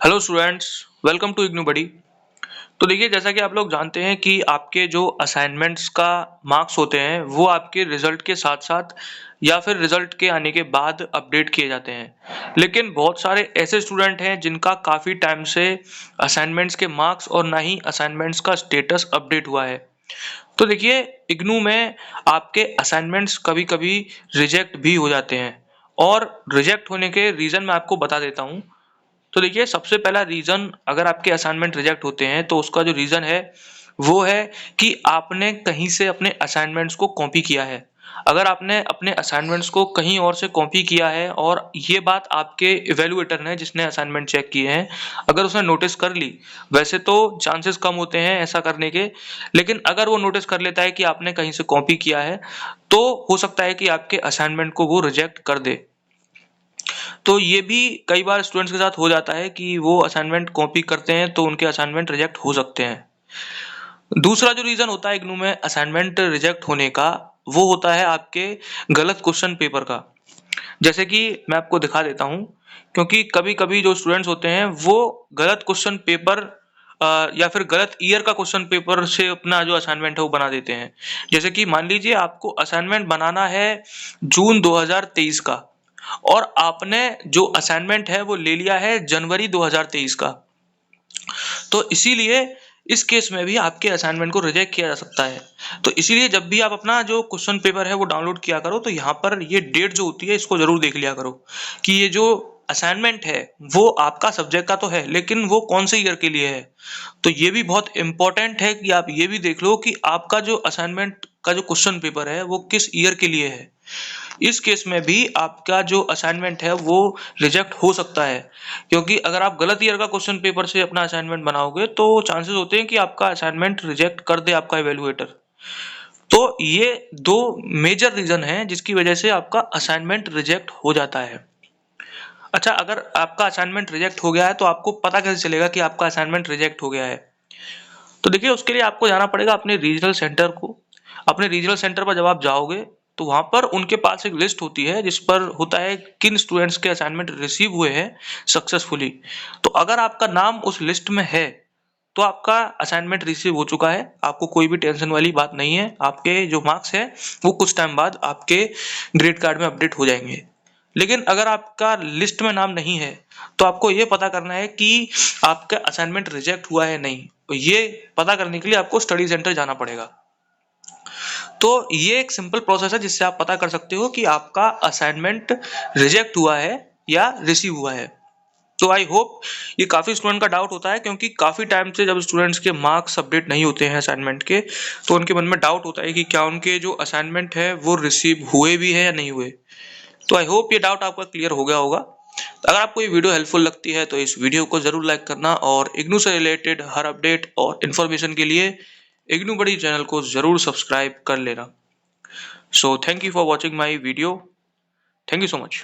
Hello students, welcome to IGNOU buddy. तो देखिए, जैसा कि आप लोग जानते हैं कि आपके जो असाइनमेंट्स का मार्क्स होते हैं वो आपके रिजल्ट के साथ साथ या फिर रिजल्ट के आने के बाद अपडेट किए जाते हैं। लेकिन बहुत सारे ऐसे स्टूडेंट हैं जिनका काफ़ी टाइम से असाइनमेंट्स के मार्क्स और ना ही असाइनमेंट्स का स्टेटस अपडेट हुआ है। तो देखिए, इग्नू में आपके असाइनमेंट्स कभी कभी रिजेक्ट भी हो जाते हैं, और रिजेक्ट होने के रीज़न मैं आपको बता देता हूँ। तो देखिए, सबसे पहला रीज़न, अगर आपके असाइनमेंट रिजेक्ट होते हैं तो उसका जो रीज़न है वो है कि आपने कहीं से अपने असाइनमेंट्स को कॉपी किया है। अगर आपने अपने असाइनमेंट्स को कहीं और से कॉपी किया है और ये बात आपके इवैल्यूएटर ने, जिसने असाइनमेंट चेक किए हैं, अगर उसने नोटिस कर ली, वैसे तो चांसेस कम होते हैं ऐसा करने के, लेकिन अगर वो नोटिस कर लेता है कि आपने कहीं से कॉपी किया है तो हो सकता है कि आपके असाइनमेंट को वो रिजेक्ट कर दे। तो ये भी कई बार स्टूडेंट्स के साथ हो जाता है कि वो असाइनमेंट कॉपी करते हैं तो उनके असाइनमेंट रिजेक्ट हो सकते हैं। दूसरा जो रीज़न होता है इग्नू में असाइनमेंट रिजेक्ट होने का, वो होता है आपके गलत क्वेश्चन पेपर का। जैसे कि मैं आपको दिखा देता हूँ, क्योंकि कभी-कभी जो स्टूडेंट्स होते हैं वो गलत क्वेश्चन पेपर या फिर गलत ईयर का क्वेश्चन पेपर से अपना जो असाइनमेंट है वो बना देते हैं। जैसे कि मान लीजिए आपको असाइनमेंट बनाना है जून 2023 का, और आपने जो असाइनमेंट है वो ले लिया है जनवरी 2023 का। तो इसीलिए इस केस में भी आपके असाइनमेंट को रिजेक्ट किया जा सकता है। तो इसीलिए जब भी आप अपना जो क्वेश्चन पेपर है वो डाउनलोड किया करो, तो यहाँ पर ये डेट जो होती है इसको जरूर देख लिया करो कि ये जो असाइनमेंट है वो आपका सब्जेक्ट का तो है, लेकिन वो कौन से ईयर के लिए है। तो ये भी बहुत इंपॉर्टेंट है कि आप ये भी देख लो कि आपका जो असाइनमेंट का जो क्वेश्चन पेपर है वो किस ईयर के लिए है। इस केस में भी आपका जो असाइनमेंट है वो रिजेक्ट हो सकता है, क्योंकि अगर आप गलत ईयर का क्वेश्चन पेपर से अपना असाइनमेंट बनाओगे तो चांसेस होते हैं कि आपका असाइनमेंट रिजेक्ट कर दे आपका इवेल्युएटर। तो ये दो मेजर रीजन हैं जिसकी वजह से आपका असाइनमेंट रिजेक्ट हो जाता है। अच्छा, अगर आपका असाइनमेंट रिजेक्ट हो गया है तो आपको पता कैसे चलेगा कि आपका असाइनमेंट रिजेक्ट हो गया है? तो देखिए, उसके लिए आपको जाना पड़ेगा अपने रीजनल सेंटर को। अपने रीजनल सेंटर पर जब आप जाओगे तो वहाँ पर उनके पास एक लिस्ट होती है जिस पर होता है किन स्टूडेंट्स के असाइनमेंट रिसीव हुए हैं सक्सेसफुली। तो अगर आपका नाम उस लिस्ट में है तो आपका असाइनमेंट रिसीव हो चुका है, आपको कोई भी टेंशन वाली बात नहीं है। आपके जो मार्क्स है वो कुछ टाइम बाद आपके ग्रेड कार्ड में अपडेट हो जाएंगे। लेकिन अगर आपका लिस्ट में नाम नहीं है तो आपको ये पता करना है कि आपका असाइनमेंट रिजेक्ट हुआ है नहीं। तो ये पता करने के लिए आपको स्टडी सेंटर जाना पड़ेगा। तो ये एक सिंपल प्रोसेस है जिससे आप पता कर सकते हो कि आपका असाइनमेंट रिजेक्ट हुआ है या रिसीव हुआ है। तो आई होप ये काफ़ी स्टूडेंट का डाउट होता है, क्योंकि काफ़ी टाइम से जब स्टूडेंट्स के मार्क्स अपडेट नहीं होते हैं असाइनमेंट के, तो उनके मन में डाउट होता है कि क्या उनके जो असाइनमेंट है वो रिसीव हुए भी है या नहीं हुए। तो आई होप ये डाउट आपका क्लियर हो गया होगा। तो अगर आपको ये वीडियो हेल्पफुल लगती है तो इस वीडियो को जरूर लाइक करना, और इग्नू से रिलेटेड हर अपडेट और इन्फॉर्मेशन के लिए इग्नू बड़ी चैनल को जरूर सब्सक्राइब कर लेना। So thank you for watching my video. Thank you so much.